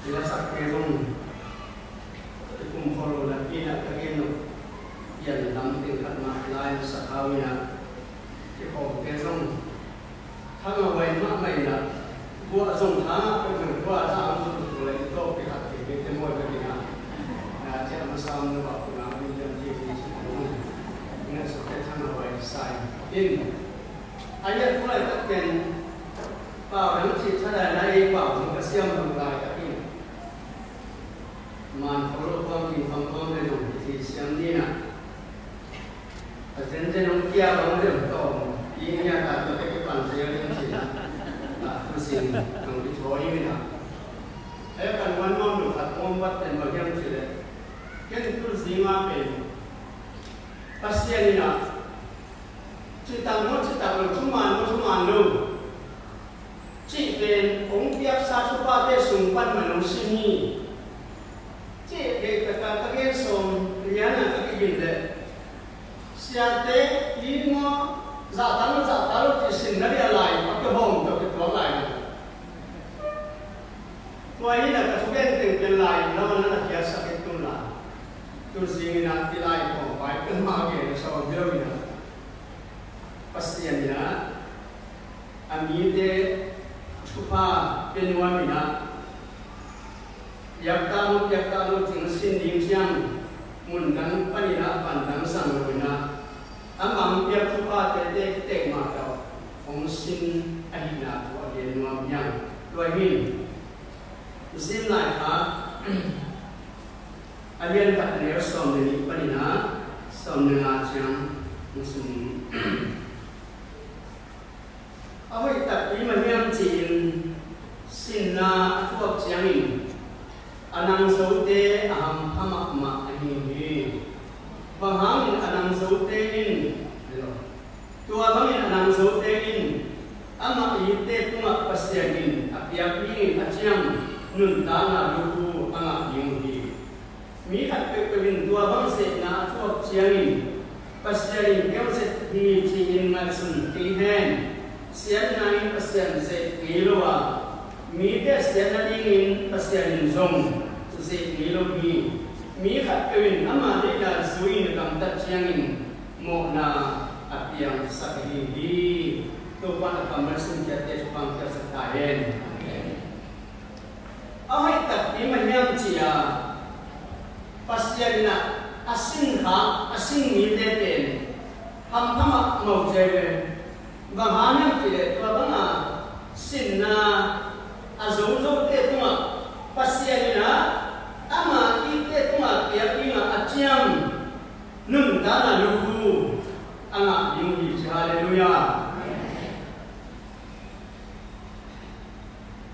Ila sakirong kung follow na pina kageno yan lamting at maklayan sa kawina ikaw kesong hangaway mamay na buwa song hanga kung buwa sa ang tutulay ito pihat kibit mo kagina na siya masama na ba kung namin yung jibis nga sa hangaway sa in ayat mulai takken parang si sada na ipaw ng kasiyang mga man follow pang infang na nung siyang nina at then nung kaya bang rin to yun nga tato kaya pansayo rin sila kusing ang itoy na ay kan one at kumbat and bagyang sila kaya kusing nga pen pasya nina citang mo sumano cipen ong piyak sa supate sumpan manong sini Cik, kata som liana kaginde. Siate limo zatalu kisin dari alai pakai hong to ketua alai. Tua ini nak kasugen teng alai nama nak biasa ketula. Tu singin nanti alai ko pai kemage so biawina. Pastian ya. Amide chupa penuamina. Yaktamu tingsin dimsiang mundang panina pandang sangguna amam piak tupa tete tek makau fungsin ahina tu agen nuamyang luahin sim lai ha alian kat ner som ni panina som dengar siang musum awai tak lima yang cin sinna tuak siangin anang saute aham hama ma ahihi pahangin anang sautein tua bangin anang sautein ama ite tuma pasyagin apiapin aciam nun tana luhu anga yunghi mi hat pepelin tua bang se na atuak ciangin pasyagin kau se hi ciin matsun tihen sian nain pasyan se kiloa mi te sian nain pasyan zong se nilo mi khat kewin ama de da suin kam tat chiangin mo na apiang sakhi to pa kamar sun jate pang ka satayen ahai tak i mahyam chia pasyan na asin mi de ten ham hama mo jebe banghanam kile to banga sinna azozo te tuma pasyan na ama ite tuma piapina aciam nun dana luhu anga yunghi haleluya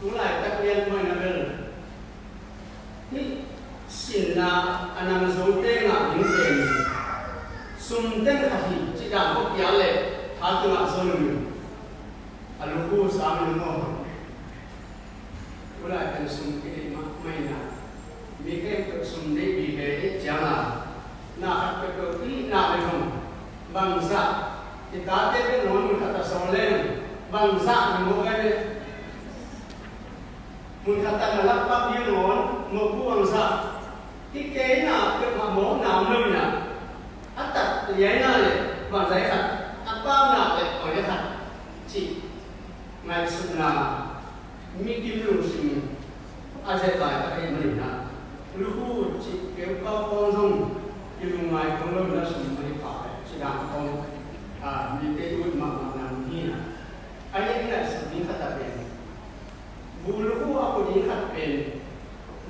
tulai taklian mo nabel ni sinna anang zote nga yungten sumten kahi cida ko piale hatu nga sonu aluhu sa amin mo tulai kan sumke maina Bike sumde bike jana na hat ko ti na lekom bangsa kita te non kata solen bangsa mo gane mun kata nalakpak ni non mo ku bangsa ti ke na ke mo na mo na atat ye na le bangsa hat apa na le o ye hat chi ngai sunna mi kim lu sim aje ta ta ke mo na luhu ci kêu cao phong dung yêu ngài không lâu đã sum mới phải chỉ làm phong đi tới đuôi mà làm như nào anh ấy là sự đi khát tiền bulu aku đi khát tiền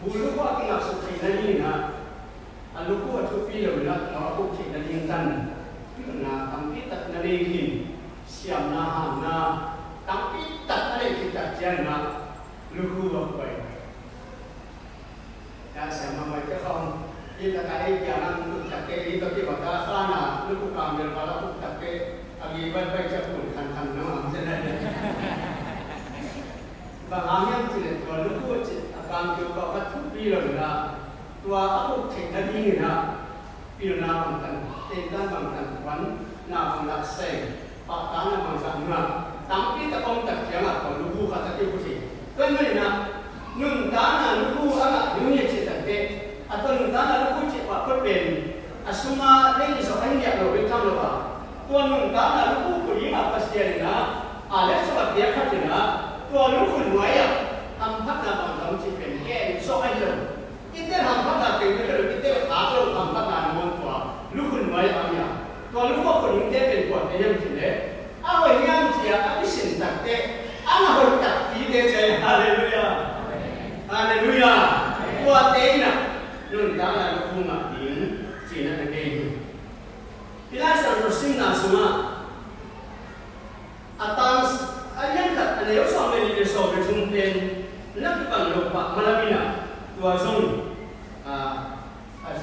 bulu aku nggak suka ini na luhu aku pilih lah kalau aku tidak diintan na tapi tak narihin siam na tapi tak ada kita jangan luhu aku ya sama mereka kaum kita kali jangan untuk cakai itu kita sana lu ambil kalau cakai akibat baca pun kan nama sebenarnya bagaimana tidak kalau lu akan coba batu bilang lah tua aku cek tadi na bilang bangkan tentang bangkan wan na bangkan seng pak tanah bangsan na tapi tak kau tak jangan kalau lu kata itu sih kan mana nun tanah lu นตาเราคุยจีบว่าเป็นอาสุมาเรื่องสองอันเนี่ยเราไปทำหรือเปล่าตัวหนุ่มตาเราคุยคุยมาปัสเดียนะอะไรสวัสดีครับจีนะตัวลูกคุณไว้อะทำพัฒนาบางครั้งจีเป็นแก่สองอันเลยกินได้ทำพัฒนาเป็นไม่ได้กินได้หาเราทำพัฒนาในวันตัวลูกคุณไว้อะไรอย่างตัวลูกพ่อคนนี้ได้เป็นตัวเป็นยังจีเลยเอาไว้ยังจีอะก็ไม่สินตักเตะอันนั้นคนตักทีเดียวใจฮาเลลูยาฮาเลลูยาตัวเต็งนะนุ่นตาเราคุยมาดีจีนั่นเองที่เราสั่งเราสิ่งนั้นสุมาอาตามอันยังกับอันเดียวสองเป็นที่สองเป็นทุ่งเป็นนักบังลบปะมาลามินะตัวส่ง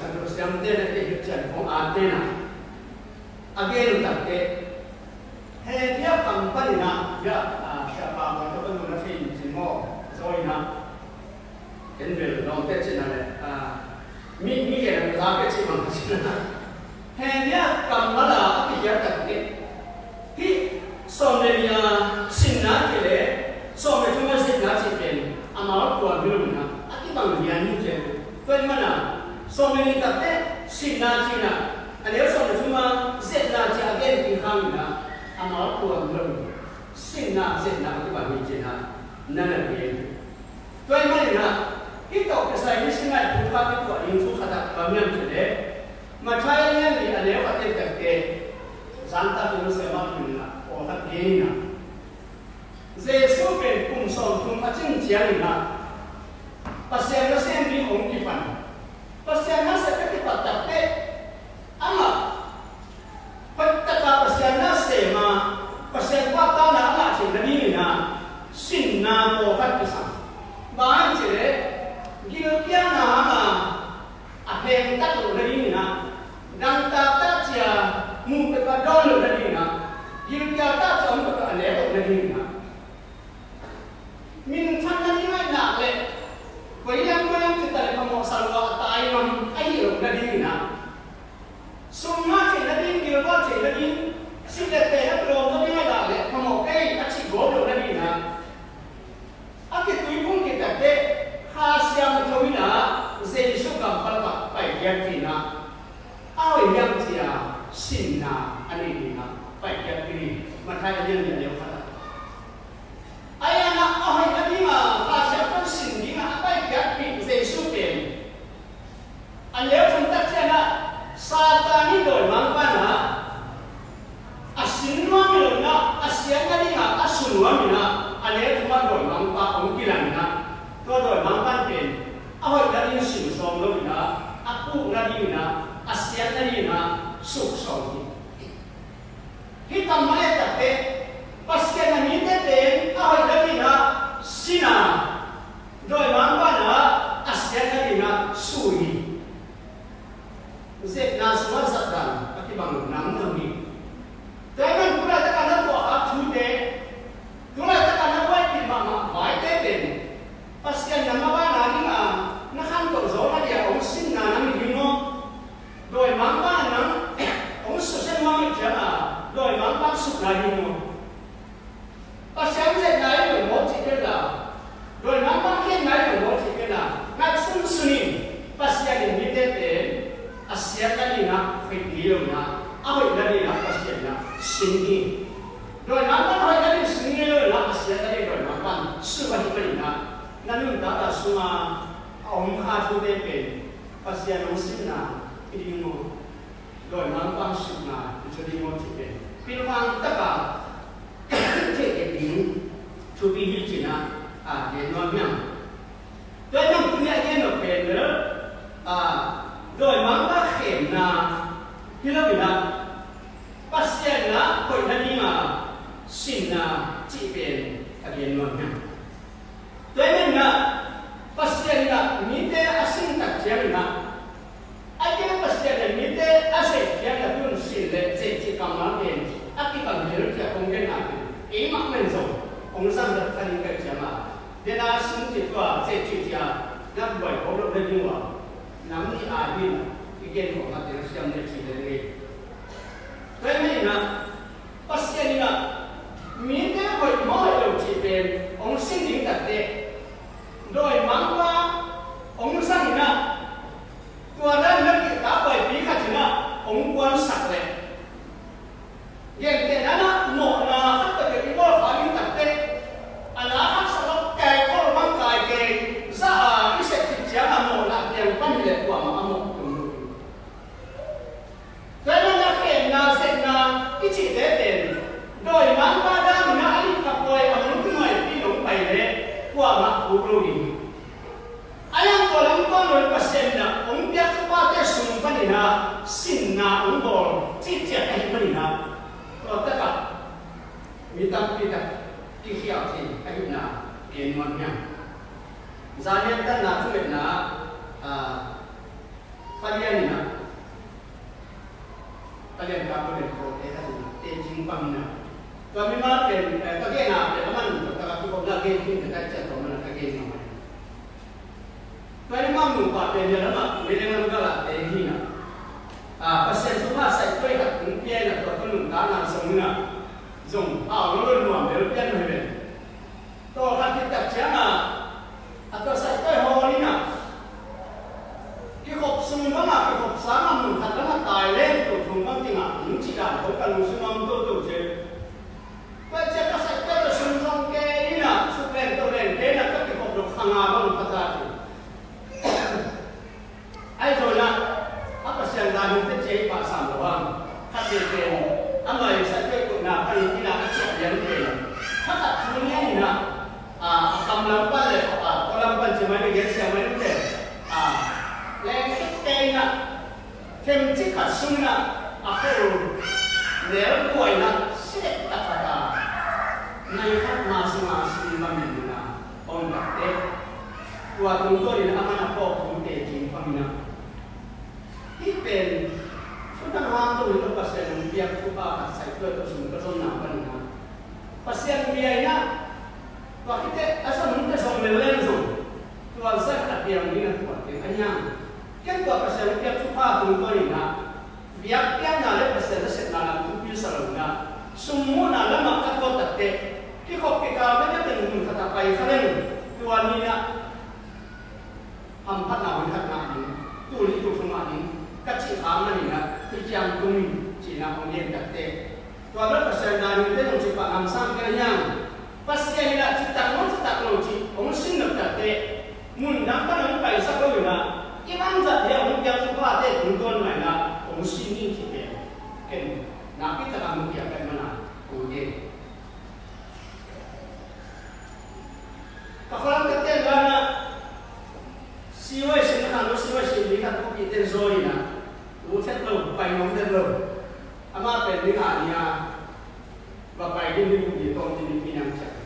สั่งเราสิ่งเดียวนั่นเองจันของอาเตนะอาเกลุตักเตเฮียปังปันนะยาชาปามันก็เป็นคนที่จิโม่สวยนะเห็นเวลลองเตจินะเลยมีแก่ภาษาเกจิมันก็จินะเฮียกัมมาลาที่ยาตักเตที่สมัยนี้สินนาที่เลยสมัยที่มันสินนาที่เป็นอามาลตัวบิลุนะอาที่บางอย่างนี่เจอเป็นมันนะสมัยนี้ตักเตสินนาที่นะอันนี้สมัยที่มันสินนาที่อาเกนที่ข้างนะอามาลตัวบิลุสินนาที่บางอย่างเจอนะนั่นเองเป็นมันนะที่ตกใจที่สิ่งนั้นผู้ฟังที่ตัวอินทุกข์ขัดบางอย่างเจอเลยมาใช้เรื่องนี้อันนี้ก็เป็นตักเตSanta Jerusalem na o hatina Jesus ben kum som kum achin chiang na pasya na sem ni ong ki pan pasya na sa ka ti patak te ama pattaka pasya na se ma pasya pa ta na ala chin na ni na sin na mo hat ki sam ba chire gil kya na ma a phem tak lo ni na dang ta ta chia mu ke ka dol lo ni na gil kya ta chom ko ka le lo ni na min than na ni mai na le ko yang ti ta le mo salwa ta ai man ai lo ni na sum ma che na din gil ba che na din si le te na pro to ni mai la le mo kai a chi go lo ni na a ke tu pun ke ta te ha siam tho mi na ze su kam pa pa pai yan ti na ai yang ti a sin na ani ni na pai yan ti ma thai yan ni le kha ai na a hai na ni ma ha sia pa sin ni na pai yan ti ze su pe an le thon ta cha na satani doi mang pa na a sin ma mi lo na a sia na ni ha a sun wa mi na a le thon ma doi mang pa ong ki lan na to doi mang pa pen a hoi na ni sin som lo mi na a pu na ni na a sia na ni na suk som ni hi tam ma le ta pe pasya na ni te pen a hoi na ni na sina doi mang pa na a sia na ni na su ni Zek na semua satran, tapi bangun nam nami. Jangan pula tekan aku aku deh. Pula tekan aku di mama, baik deh. Pasien nama mana ni mah, nak hantar zona dia, orang sin na nami dino. Doi mama nang, orang sosial mama jana, doi mama suk na dino. Pasien zek na itu mau cikir lah. Doi mama kian na itu mau cikir lah. Nak sun pasien ini deh. Asia tadi nak video na, apa tadi nak pasien na sini. Doi nampak apa tadi sini lah asia tadi doi nampak sudah diberi na. Namun tak semua orang katu depen pasien muslim na ini mo. Doi nampak sudah jadi mo tipe. Pilih tak cek ini cubi hijina dia nuamnya. Doi nam punya dia no pen Rồi mang ta khem na hilo bila pasien na koi na ni ma sin na chi pen agien no na Tuan na pasien na mite asin tak chiang na agien pasien na mite ase chiang na tun sin le che chi kam ma pen aki kam hilo kia kong gen na e mak men zo ong sang da kan ka chama de na sin chi twa che chi tia na boi ko lo de ni wa Namni adil, ikan ko natin siyang nagsidelay. Kaya ngayon na, pasyan na, minta ko'y mohalo chipen, ong sinding tate, do'y mangwa, ong sang na, ukloni. Ayang kolam kolam pasien na umpiak supate sumpan ina sinna umbol titia kahipan ina. Kalau tak mitang kita kihiau si kahina enwannya. Misalnya kan nak cuit na kalian ina kalian kamu dan kau tejing pamina. Kami makan kagak na teman tak aku kau lagi kita kaca kau mana kagak nama. Kami mamu pakai dia lama, mereka mengalah tehina. Pasien semua saya kau ikat mungkin atau tu tanah semua, zong, lalu nuam berpian macam. Toh hati tak jangan, atau saya kau holina. Kikop semua nak kikop sama mungkin karena Thailand tu cuma tinggal, mungkin dah bukan musim tu je. Baca kasih kau semua ke ina, supaya tu kena tak kikop dok hangaran kata. Ayolah, apa sih yang dah kita cek pasang doang, hati ken, amai saya tu nak hari ini nak cek yang ken. Kata sebenarnya ni nak, akam lampan le, kalau lampan cuma ni guys yang mana ken, lengkit ken nak, kem cik kasung nak, aku leher kuai nak, set tak ada, naikkan masing-masing mampu nak, orang kata, kuat untuk ini aman apa pun tejin pamina. Ipen, sudah hamil itu pasien biar cuba saya tu semua kesana pernah. Pasien biaya, waktu itu asal mungkin sama lenzo, tuan saya tak biar ni kuat, hanya kan tuan pasien biar cuba untuk ini biar biar nala pasien set nala tu bisa lalu semua nala maka kau tak dek, kikop kikau banyak yang kata pai kalian tuan ni hampat nak ni, tulis tu semua ni. Kecil kaman ni nak, kijang tumi, cina pengin kate. Tuan pasien dari itu mesti pak amsam kerjang. Pasien ni nak cita loci, orang sini kate. Mundang kan orang kaya sakau ni nak. Iman zat dia orang yang suka kate, tuan mana orang sini cipet. Ken, nak kita kamu dia kat mana? Okey. Kalau kate gana, siwai sini kan, siwai sini kan kopi terzoi na. Ucap lo, pai nom dan lo. Ama pending hanya bapai ini di tong di pinang cak.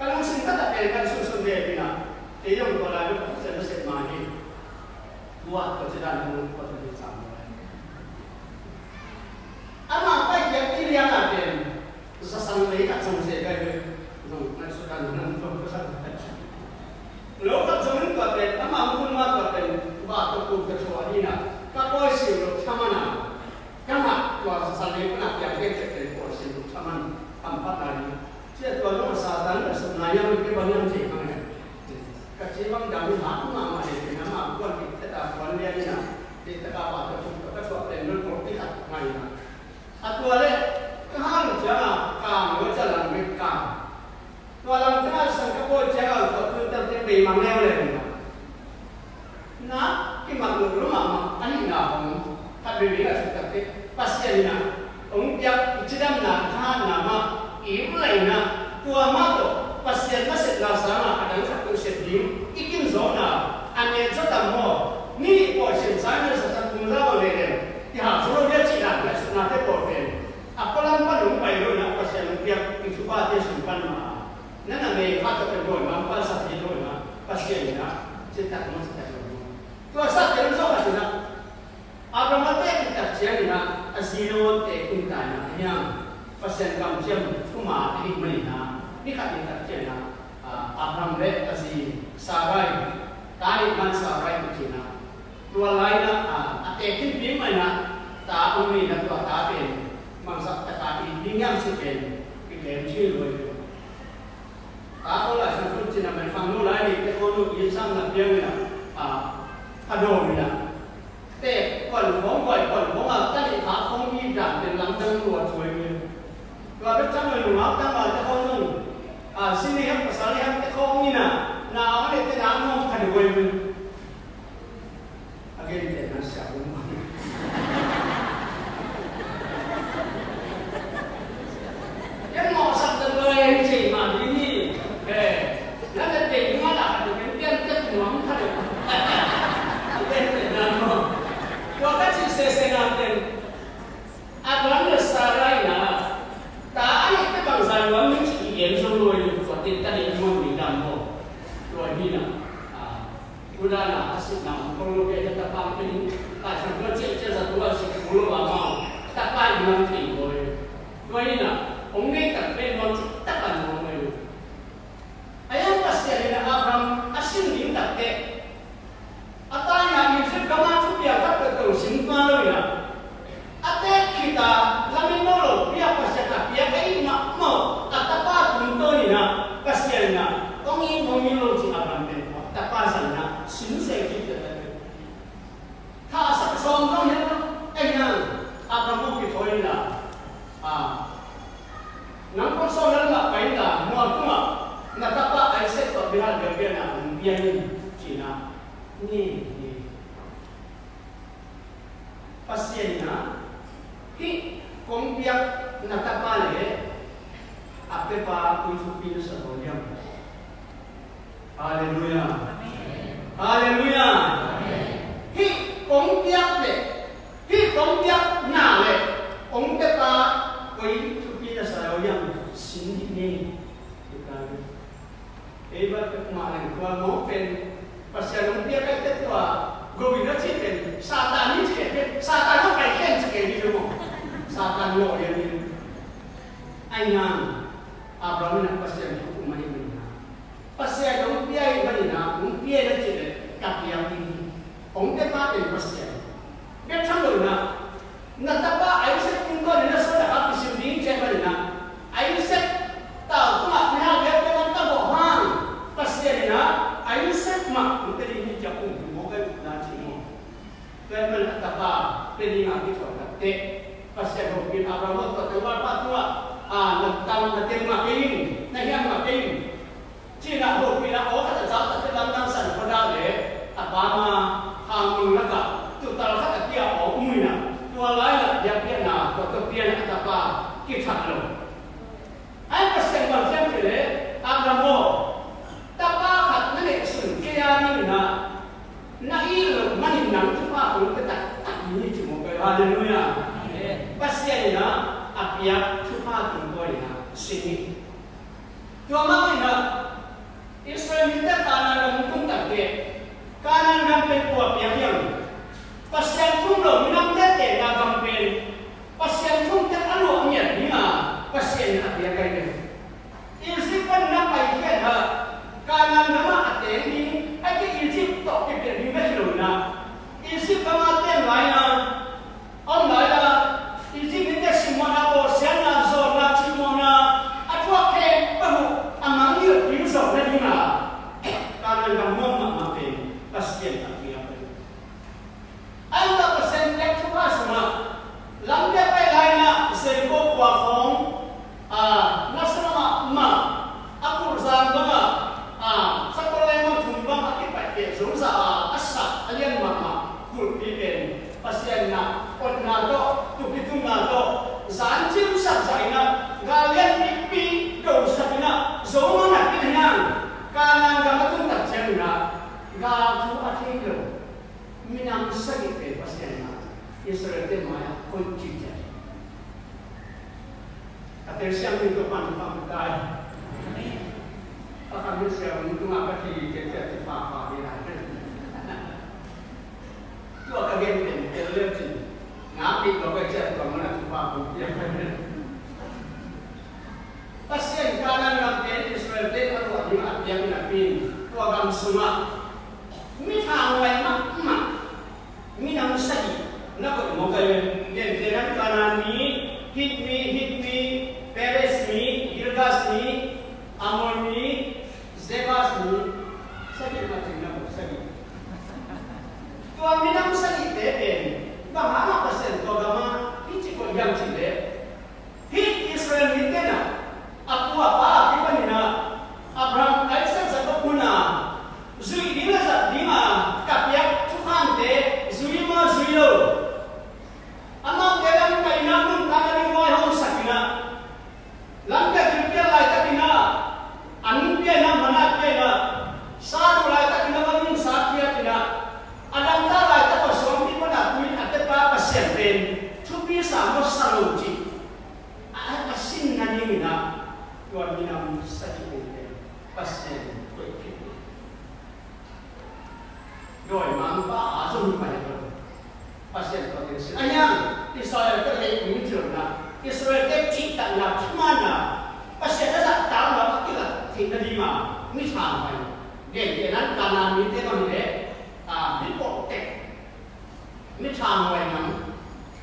Kalau musim tak kan susun dia pinang. Yang kalau ada proses mani, buat perjalanan untuk bersama. Ama apa yang pilihan ada? Sesama mereka sama saya kaya. Maksudkan untuk bersama. Lo tak zaman tu ada, ama pun mat ada. Buat untuk kecuali na. Kapoi siu chamana, kama tua sasali pun yang kita kerja siu chaman empat hari. Jadi tua tu masalah sebenarnya mungkin banyak sih kan. Kecil bang jauh aku nama ni, nama bukan kita tak bukan dia ni nak. Kita tak apa tu, kita cuma tender kopi kat mana. Aku ada kahang jangan kang berjalan mereka. Tua lang jangan sangka kapoi jangan kau tu tertib memang lewat. Nah, kimak rumah ani na hong kadri na seperti pasien na ong tiap cidam na tahan nama iulai na tua mato pasien masih lasana ada satu sedih ikin zona ane zona mo ni pasien sana satu mula oleh ya suruh dia cidam ya sudah te porten apalan palung pairo na pasien tiap isupate simpan ma nana me kata tergol mampas sakit na pasien na cetak mas Tua saat dalam soal kita, apa mata kita cari na asino te kita na yang pasien kamciam cuma ini mana ni kita cari na apa mereka asi sarai tarik man sarai kecina tua lain na atekin di mana tak umi na tua tapen mangsa tadi dingam sipen kita cium itu. Aku lah sebut cina memang mulai di teknologi insang nak dia na Aduh bila, kon phong tadi phong ini dah dan langgang luar cuy. Kalau macam mana tak malah tak kon sini yang pasal yang tak kon ini na awak itu nak mau kadi boleh. Again dia nasihat rumah. Yang mau sabda boleh cik mah ini, nanti mana na una na asit na kung kaya ta pa pin ka sa project sa tuwa si kulo ma ta pa yung ti ko kaya na onge ta pe mo ta pa mo mo ayan pasya ni Abraham asin din tatte atay na minsan kama chupiya ka to simpa lo ya ate kita lamin mo piya pasya ka piya kay ma mo atapa tunto ni na pasya na ongi lo si Abraham den tapasan na sinusay kita tayo ka sa song no yan ay na Abraham mo kitoy na nang ko so na kay na mo kuma natapa ay set to bihal gabi na biyanin China ni pasien na hi kung biyak natapa le ape pa kuisupi sa bolyam haleluya haleluya hi kung biyak le hi kung biyak na le kung te pa kuisupi sa bolyam sindi ni iba kemarin gua mau pen pasal dia kata tua gua bilang cipin satan ni cipin satan lo kayak sekali tu mo satan lo yang ni ayam Abraham nak pasal itu mari mana pasal dong dia mana dia nak cipin kaki yang tinggi orang dia pakai pasal dia cakap nak apa ayu set tunggu dia sudah habis ini cipin mana ayu set tahu tu nak mihal dia pun tak bohong pasien na ayu set mak untuk ini jauh bukan nanti mo dan menatapa peningan itu kate pasien mungkin Abraham tu terwar patua nantang natin makin nahiyang makin Cina ho pina o kata jauh tapi lantang san pada le apama hangun naga tu tal kata dia o umina tu alai dia na tu dia na apa kita lo ay pasien macam le Abraham tapakat na leksun kaya ni na ilo manin nang tupa kung ketak ini cuma kaya haleluya pasya na apiak tupa kung kaya sini tua mga na Israel minta kanan ng mutong tagde kanan ng pekuwa piyak yang pasya tulo minang dete na gampel pasya tulo ano ang yan niya pasya na apiak kaya isipan na paikyan ha kanan nama aten ni ake Egypt tok ke di Mesir na Egypt kama aten laina on laina Egypt ni semua na bo siana zona chimona atwa ke bahu amang yu di zona ni na kanan kamu mape pasien tapi apa anda pesen tek tuwa sama lamde pe laina serko kwa khong nasama ma aku bersama sekolah yang tumbang akibat ke susah asa alian mama kul pipen pasien na kot na to tu pitung na to zanjir usah zaina galian pipi do sakina zoma na kinang kanan gamatun tak jena ga tu akhiro minang sakit pe pasien na Israel te maya kunci jadi atensiang itu pantang akan bisa untuk apa sih jadi apa dia tu akan gembel terlihat ngapi kalau kerja kalau mana tu apa dia pasien kanan ngapi Israel dia kalau dia ngapi tu akan semua minang wae mak minang sagi nak mau kalian dia kanan ni hit me Peres ni Gilgas ni Amor ni Zebas ni sakit macam mana sakit. Tuan minang sakit deh. Bahana pasal tu agama ini kau yang cile. Hit Israel ni tena. Aku apa kita ni na Abraham Isaac sebab puna. Zui dina sebab dina kapiak Tuhan deh. Zui ma zui lo. Anak dalam kainanun tangan ni wahai orang sakina. Langkah kerja lain tapi na. Anumpia na manapia na sadu lai tak kena bangun sakya kena adang talai tak pasong di mana kuit ate pa pasien rồi mang ba dùng phải rồi pasien có thể xin anh em Israel cái lệ những trường là Israel cái chỉ tận là chman là pasien đã đặt tao nó cái là thì nó đi mà mới thằng phải để cáiนั้นการงานนี้ได้มาเนี่ยมีโปรเจกต์ไม่ทางไว้นั้น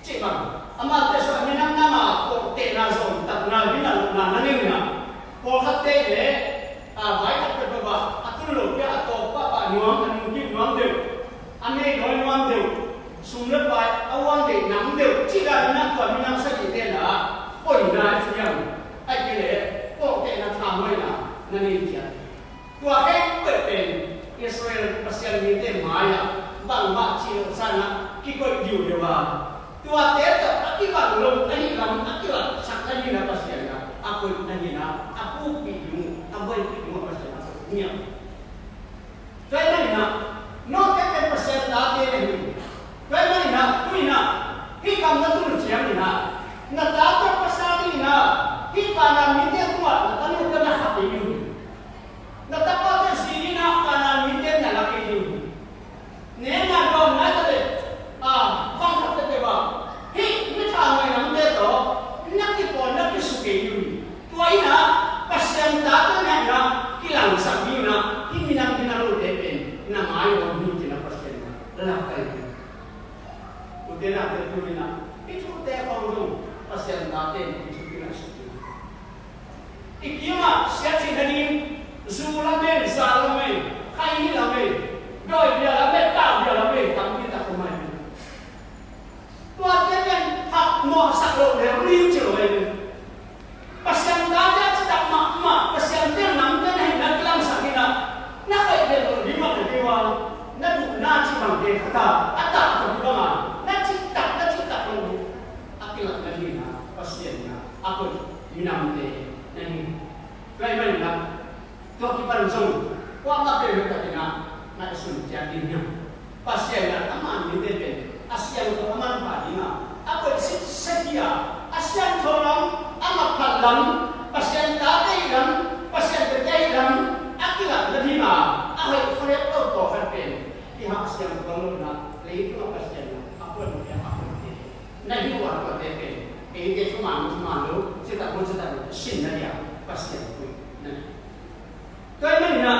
จริงป่ะอามาแต่ส่วนนี้นั่นมาโปรเจกต์น่าสนตัดงานที่นั่นนั่นนี่นะพอขัดเตะเลยไว้ขัดเป็นแบบอัตุลกเนี่ยตัวป้าหน่วงอันนี้หน่วงเดียวอันนี้หน่วงเดียวสุ่มเลือดไปเอาวันเด็กหนังเดียวที่ได้นั่งก่อนมีนั่งสักกี่เดือนละปล่อยนายที่ยังไอ้กี่เลยโปรเจกต์นั่นทำไว้นะนั่นนี่เดียวตัวแค่เปิดเป็นอิสราเอลประเทศนี้ได้มาอย่างบางบ้านที่เราสร้างนะกี่คนอยู่เดียวว่าตัวเด็กกับอักิบังลงอันนี้ลำอักิบังสักอันนี้นะประเทศนะอักุอันนี้นะอักุปีอยู่อักุปีอยู่ประเทศนะเนี่ยแต่ไม่นะนอกจากเป็นประเทศลาตินเลยแต่ไม่นะตุยนะที่คำนั้นตุนเชียงนี่นะนัดจากภาษานี่นะที่การนำมิเตอร์ตัวนั่นนี่ก็น่าขับอยู่Natapatan sini nak kanan minten nak lagi tu. Nena kau nak tu deh. Bang tak terpewa. Hei, macam mana nak tu? Nak dipon nak disukai tu. Tuai nak pasien tak tu nak kilang sabi nak. Ini nak kita lalu depen. Nak mayu orang ni kita pasien nak. Lelah kali. Udah nak tertulis nak. Itu teh orang tu pasien tak tu itu kita sukai. Ikiah siapa sih tadi? Zulame, Salome, Kaini lame, Doi dia lame, Kau dia lame, tapi tak kemana. Tuan jangan hak mau saklo dia riu cerai. Pasien tanya sedang mak, pasien dia nam dia nak kelam sakina. Nak kaya dia tu lima dewa, nak tu nak cipang dia kata, ada tu bagaimana? Nak cipta tu. Akilat lagi na pasiennya, aku minam dia, ni, kaya mana? Tuh kita langsung, wah tak boleh kita nak isun jadinya. Pasien nak aman di depan, asian tu aman padina. Apa sedia, asian tolong amat kalam, pasien tak ilam, pasien terjailam, akilat lebih mah. Ahai korek tu tohan pen, pihak asian bangun nak, lagi tu pasien nak, apa yang apa ni? Nahi luar tu depan, ini cuma lu, kita pun kita sin dia pasien tu. Kaya mana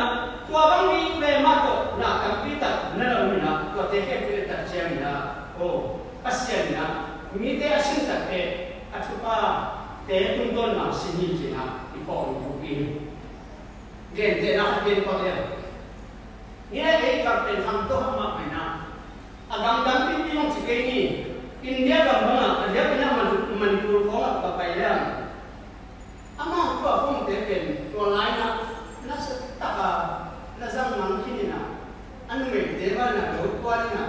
tua bang ni memang tu nak kampitan, nak mana tua teke pilih tak siang na, pasien na, mite asin tak atupa tunggon na sini cina ipon buki, gente nak gente pakai, ni lagi kapten hantu hama mana, agam damping yang cikgu ni, India gambar, dia punya manipul kau apa payah, ama tua pun teke tua lain na. Nasa taka nasang mangkin na anu may dewa na lukuan na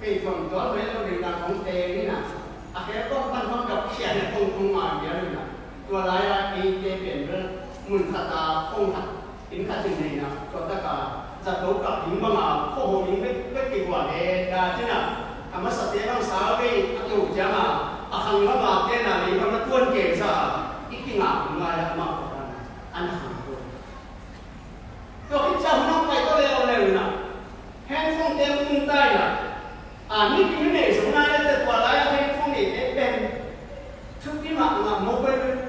kay kung doon may rin na kung tegi na akhirnya kung panpang siya na kung kumagya na tuwalaya i-depen mun kata kung inkatin na kota ka sa toka yung mga kuhuming bekiwa dati na kama sa tebang sabi at yung jama akang mamate na may mga tuwan kesa ikinga ngaya mga anak Kalau kita hendak pakai oleh na, handphone dia pun tak ya. Ni kini sebenarnya terkualaya handphone ni depen. Cuci mak mobile,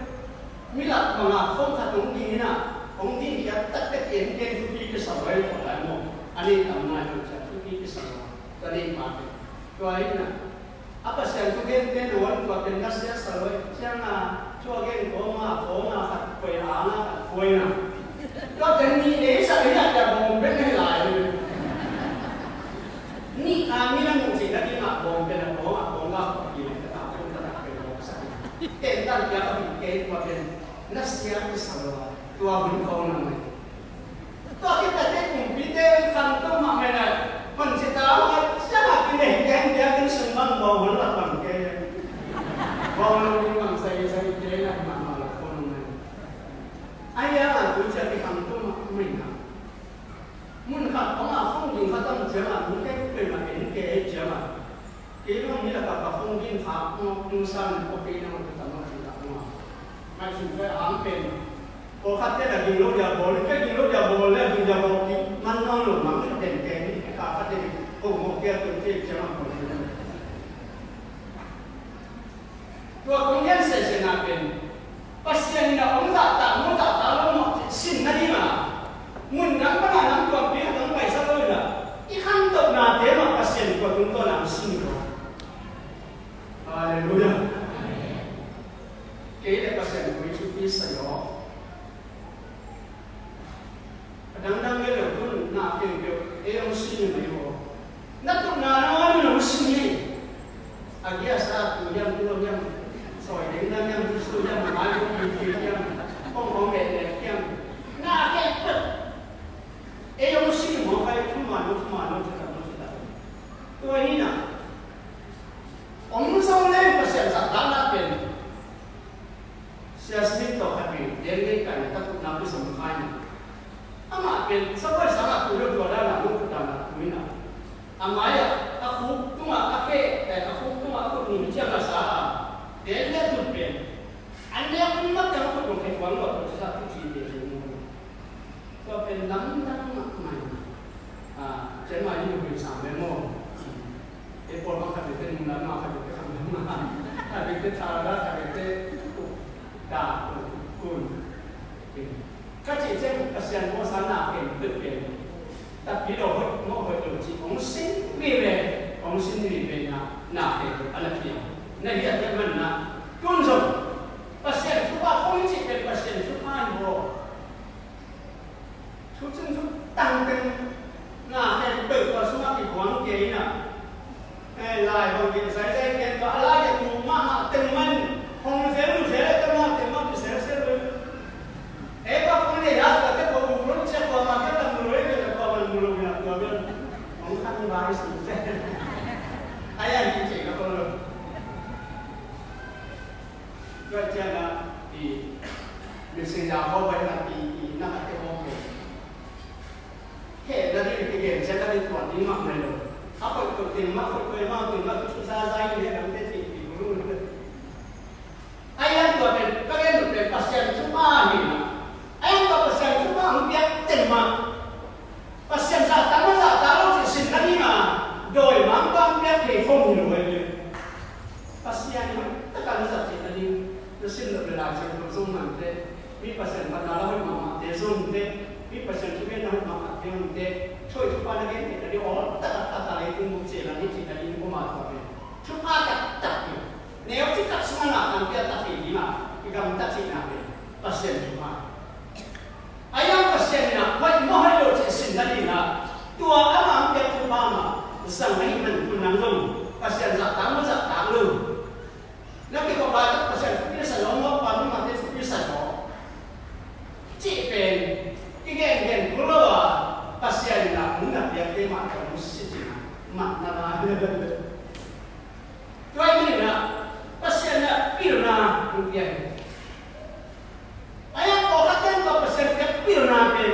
milat mana phone katung ini na, phone ini dia tak terkian cuci kesawai oleh mo. Ani tamai tu cuci kesawai. Tadi pakai. Tuai na. Apa sih yang cuci dia luar tu apa nas dia sawai. Siapa cuci koma kat kue anak kat kue na. Kau tadi ni saya ada bomben ni lah. Ni kami nak mesti tadi nak bomben nak bonga pergi kita pun tak ada bosan. Tentang dia pergi bomben nasihat sahaja. Tua bengkau nama. Tua kita tengok video kantor mana pencipta siapa kini dia kan sembang bawa lapan ke. Bawa lapan saya dia nak mana. Ayah tu jadi kantor mana? Mungkin orang phong din kata macam mungkin pemain ke jama. Kalau ni dapat phong din hak nusan kopi nama kita macam mana? Macam saya ampen. Kalau kata dah gilo dia boleh, ke gilo dia boleh, dia boleh. Mana lu makin tengkeng ni kata dia. kia tụi kia chẳng làm còn gì nữaตัวคนยันเสียนาเป็นปัสยันนะองค์ตามุตตาลงสินนั่นนี่มามุนนังปนานังตัวเปียนังไปสักเลยนะอีขันตกนาเดมาปัสยันกว่าตุนตัวนังสินก็ฮาเลลูยาเกย์ปัสยันกุยชุบิสยอดังๆเลยตุนนาเปียเปียเอองสินไม่พอนักตุนนาโน้นนังสินนี่อาเกียสาตุยังตุนยังสอยเด็กนั่นยังดูยังมาอยู่ที่ยังห้องของเด็กยังหน้าแก่ปึ๊ดเอยังสิ่งมองไปทุ่มมาจะทำตัวนี้นะองค์สาวเล่นภาษาสัตว์นั่นเป็นเสียสนิทต่อกันเด็กๆกันถ้าคุณนับเป็นสำคัญอามาเป็นสบายสบายตัวเรื่องตัวด้านหลังลูกตาหนักนี่นะอามาอย่าอาคุกตัวอาเฟ่แต่อาคุกตัวอาคุกนี่เชื่อภาษาเดี๋ยวเรื่องจุดเปลี่ยนอันนี้คุณมักจะพูดถึงเหตุการณ์ว่าจะทำที่เดียวก็เป็นน้ำน้ำมากมายเช่นว่าอยู่เป็นสามเมโมเอพอมาขัดเป็นน้ำมาขัดเป็นคำน้ำมาขัดเป็นชาลาขัดเป็นดาคุณก็จริงเช่นอาเซียนโมซานาเป็นเปลี่ยนแต่พี่เราพูดโม่พูดถึงที่องค์สิงห์มีเรื่ององค์สิงห์มีเป็นนาเป็นอะไรเดียวในเรื่องที่มันนะคุณผู้ชมภาษาทุกว่าคนที่เป็นภาษาทุกอันโบทุกสิ่งทุกตั้งเป็นหน้าแห่งเปิดตัวสมัครที่หวังเกณฑ์นะลายของกินใส่ใจเกณฑ์ก็อะไรจะถูกมากเต็มมันคงเสียรู้เสียเต็มมันเต็มมันเสียเสียเลยว่าคนนี้รักแต่พอบุรุษเชื่อว่ามันก็ต้องรู้เลยแต่พอมันรู้เนี่ยตัวเรื่องของขั้นบาริสุทธิ์ไอ้ยังจริงๆก็ต้องรู้ก็เจ้าหน้าที่มีสิ่งยาวเข้าไปหน้าที่นักเตะบอลแค่นาทีที่เก่งใช้นาทีก่อนนี้มากเลยเขาเปิดตัวเต็มมากเปิดตัวมากตัวมากชุดซาใจเนี่ยเราไม่ได้ติดอยู่รู้เลยไอ้ยังตัวเป็นก็เล่นเป็นปัสสาวะชุบบ้านนี่นะไอ้ยังตัวปัสสาวะชุบบ้านมันเปียกเต็มมากปัสสาวะตามมาตามเราจะสิ่งนั้นนี่มาโดยมันบางเปียกให้ฟงอยู่เลยปัสสาวะนี่มันแต่การสัตว์สิ่งนั้นนี่Mesin berlaku bersama nanti, ini pasien pada lalu mama desun nanti, ini pasien juga lalu mama dia nanti, cuy cuba lagi nanti dari orang tak itu mungkin lagi kita ini mama tu ni, cuba tak ni, nếu kita semua nak nanti tak ini mah, kita minta sih nanti pasien cuma, ayam pasien nak, buat mahal lo cesin tadi nak, tua alam dia cuba mah, sampai menpun nanggung, pasien tak tahu. Nếu cái con bài các bạn biết sản phẩm nó và những mặt thế biết sản phẩm chỉเป็นcái gen của nó bạn xem là cũng là việc cái mặt của nó sẽ chỉ mặt là cho anh nhìn là bạn xem là biết là cũng vậy anh em có các tên của bạn xem cái biết làเป็น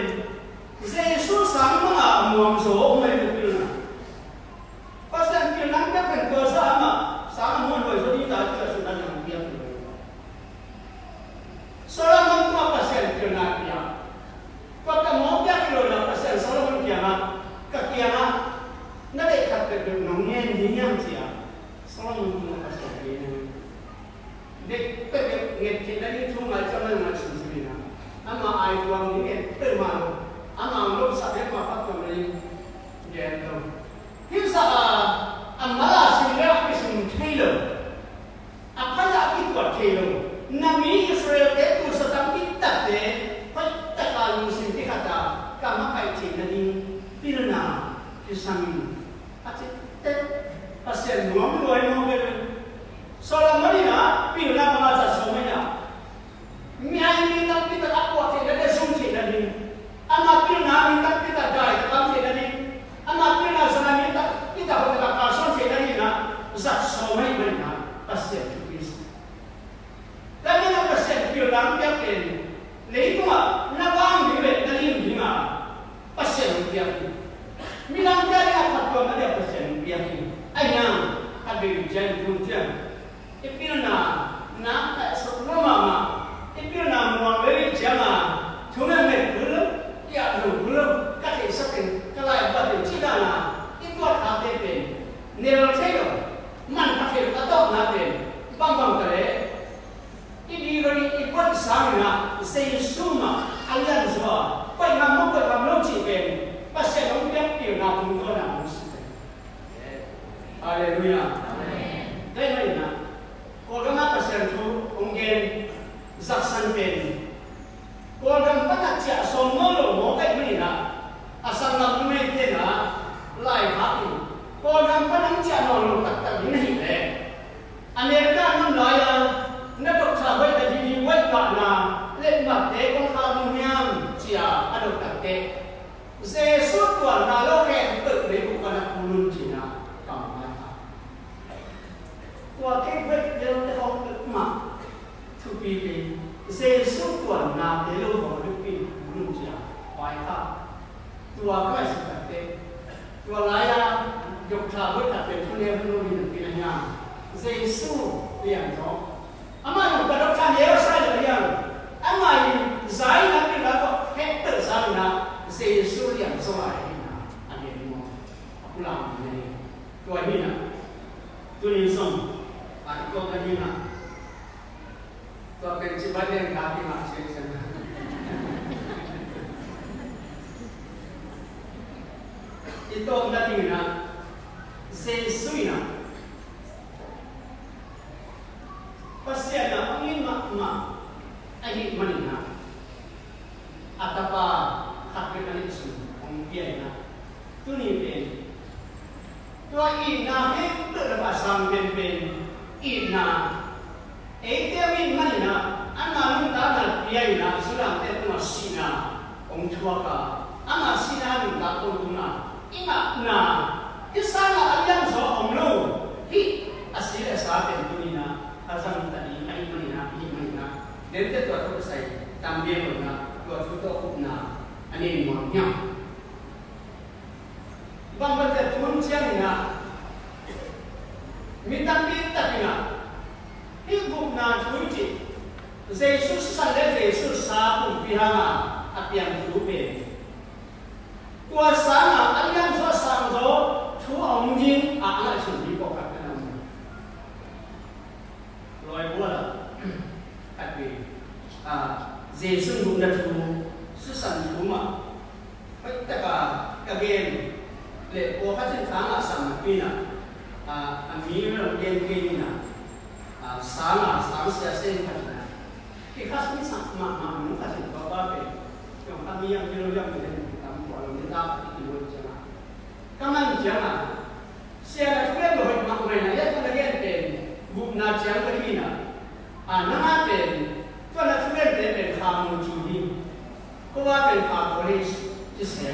Jesus sáng mà muộn số mấy được biết là bạn xem biết là cái phần cơ sở mà sáng muộn rồi số đi tới cái sự đang làm việc Solomon tu apa sen kena dia? Kata mau dia kilo apa sen Solomon kiana, kakiana, nanti kata dia nongeng diam sia. Solomon tu apa sen kiana? Dek pergi ngerti dari tu macam mana sendiri na. Ama ai tuang ni termalu, ama lu sabia apa tu ni dia tu. Kita amala sendiri pisung kilo. Apa lagi buat kilo? Nabi Israel itu sedang kita deh, kita kalau sendiri kata, kamu kayak cina di pirna, kisami, asyik pasien ngomong Solomon ini pirna mengajar semuanya. Miai minta kita aku tidak ada sumsi tadi, anak pirna minta kita gay, kamu tadi, anak pirna sana minta kita berkata kasar tadi na, zat semuanya pasien. Tapi nak pasien bilang dia ken, lepas tu nawang bilik dari lima pasien dia. Bilang dia apa tu ada pasien dia. Ayam ada hujan hujan. Ipilna nak tak sebelum mama. Ipilna muang beri jama. Cuma mereka dia belum kasih sekin kalau yang pada cina itu ada ben. chúng tôi là một sự Hallelujah. Đây là gì nào? Cô gắng áp bớt xem thu ông gen giặc săn bền. Cô gắng bắt hạt chả sông mơ lộ mỏ cách mấy nào? Asal nak mấy thế nào? Lại phát đi. Cô gắng bắt hạt chả nòng lộ tắc tắc như này đấy. America năm lại nó độc trả với cái gì quét bạn là lên mặt thế con khao đông nhang chả ăn được tắc thế. Dễ suốt tuần là lâu kẹt tự đấy cũng còn là luôn chỉ là cảm ơn. Qua cái việc đều để học được mà thu bì bì dễ suốt tuần nào để lâu vào được bì luôn chỉ là bài thảo. Tua cái sự thật thế. Tua lại là dục thảo với thật về thu niệm luôn đi được bì là nhà. Dễ suốt liền đó. Ama yung kadoktan yero sa yan. Ama zai na pinako hector sa na Giêsu liền so lại anh em mo. Aku làm này. Tôi đi nè. Tôi đi xong. Anh có cái gì nè. Tôi cần chỉ bắt lên cả cái mặt trên xem. Ito ang dating na Giêsu nè. Pasya na ang ina ay manin na. At pa kakitanin su ang biya na. Tunipin. Tua ina he tự là sang bên bên ina. Ấy tiêu in manin na. Ama nung ta na biya na sulang te tuma sina ông chua ka. Ama sina nung ta tu na. Ina na. Isa na alyang so ông lo. Hi asira sa atin tunina. Asal tadi ay manina, himanina. Dente tua tu sai tambien na tua tu to na ani mo nya. Bang bante tun chiang na. Mitang bi tapina. Hi gum na chui chi. Jesus sa le Jesus sa pum pihanga at yang tupe. Tua sana alyang so sang do thu ong jin a ala sun bi ko ka na. Rồi bữa là tại vì dễ sử dụng đặc thù sự sản phẩm mà vậy tất cả các game để có phát triển khá là sản phẩm là mỹ là game là sáng sẽ xem phát triển khi phát triển sản mà muốn phát triển có ba cái trong tham gia như là để làm gọi là người ta thì luôn chẳng hạn các anh chẳng hạn xe là không biết rồi mà người này rất là game tiền gục na chiang cái gì nào nang atin tuan na tuan den kham chi ni ko wa den kha police chỉ sẽ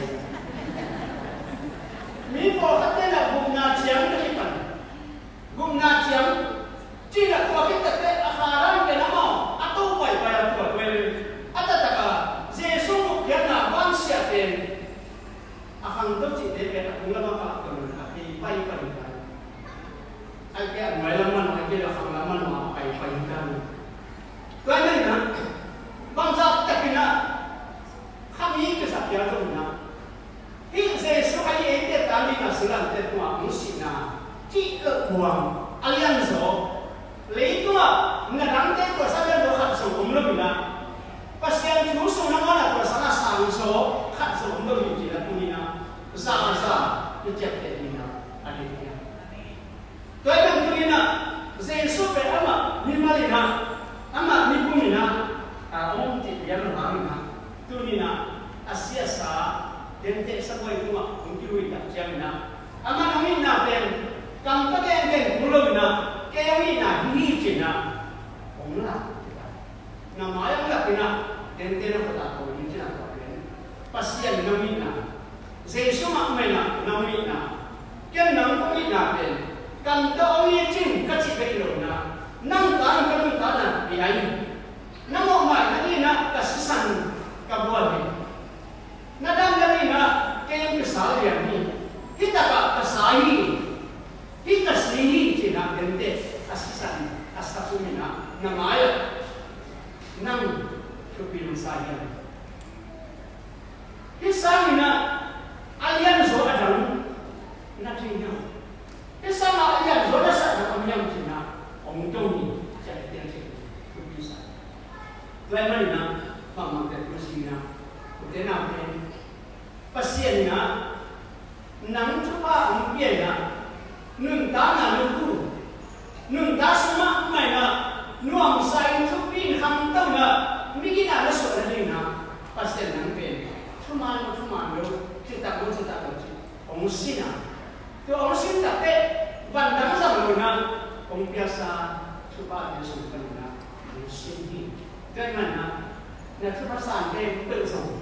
mi ko ka tên là gục na chiang cái gì vậy gục na chiang chỉ là tua cái tất cái akharan cái nào atu pai pai tua quên atata Giêsu mục hiện là quan sát den akhang tu chỉ để cái cũng là mang cả cái pai pai ai cái ngoài laman ai cái là khang laman mà pai pai kan. Cái này nè, bang giặc tất cả kami cái sắc kia thôi nè. Khi Giêsu hay ấy để ta đi là sự làm để tụi mình xin na, chỉ ở buồng, alian zo, lấy tụi mình làm để tụi sao để tụi khát sống không được nè. Pasien chú sống nó là tụi sao là sáng zo, khát sống không được chỉ là tụi mình nè, za cái chết để mình nè, anh em. Cái này tụi mình nè, Giêsu về ama, mình mà nè. Ama ni pumina om ti yang hamina tunina asia sa dente sa boy kuma ungkirui ta jamina ama namina pen kam ta den bulomina kayamina ni china omla na mayang la pina dente na pata ko ni china ko pen pasian namina Giêsu ma mena namina ken nam pumina pen kam ta omi chin ka chi be lo na nang tan ka nung tan bi ai na mo mai na ni na ka sisan ka buat ni na dam na ni na ke yung sa ya ni kita ka sai kita sini ti na dente asisan asasumina na maya nang chupin saya kisah na alian so adang na tinggal kisah na alian so na sa na kamyang tina ông trong gì chạy tiền tiền không biết sao, vậy mà nè, bằng cái gì nè, thế nào thế, pasien nè, nang chupa ang piena nung ta na luku nung ta suma mai na nuang sai chupin ham tau na migina na so na ding na pastel nang pen chuma lo kita ong sina to ong sin ta te bandang sa lo na ong biasa chupa de so na ong sin hi kai man na chupa san de pe so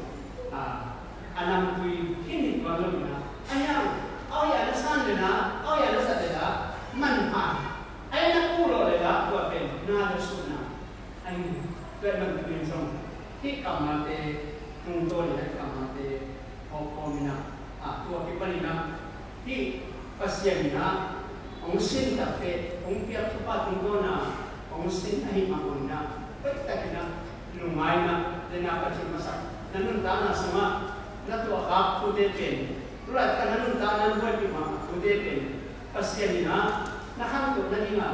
anam kui kini ba lo na ayang au ya na san de na au ya na sa de la man pa ai na ku lo le la ko pen na de so na ai kai man kui so hi ka ma te tung to le ka ma te ko mina tua ki panina hi pasien na ong sin ta te ong pia chupa tung to na ong sin ai ma on na pat ta kina lumai na de na pa chi masa nanun ta na sama na tua ka ku de pen tura ka nanun ta na buat pi ma ku de pen pasien na na hang to na ni ma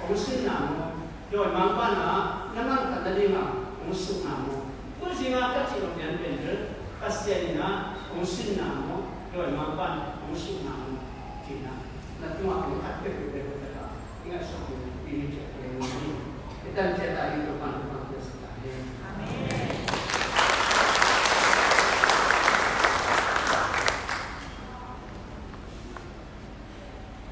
ong sin na mo doi mang pa na namang ta na ni ma ong su na mo ku si nga ka chi lo pian pen de pasien na ong sin na mo doi mang pa ong su na mo ki na tua ong ka pe pe pe ta ingat so ku ini cek ni kita cerita itu pan pan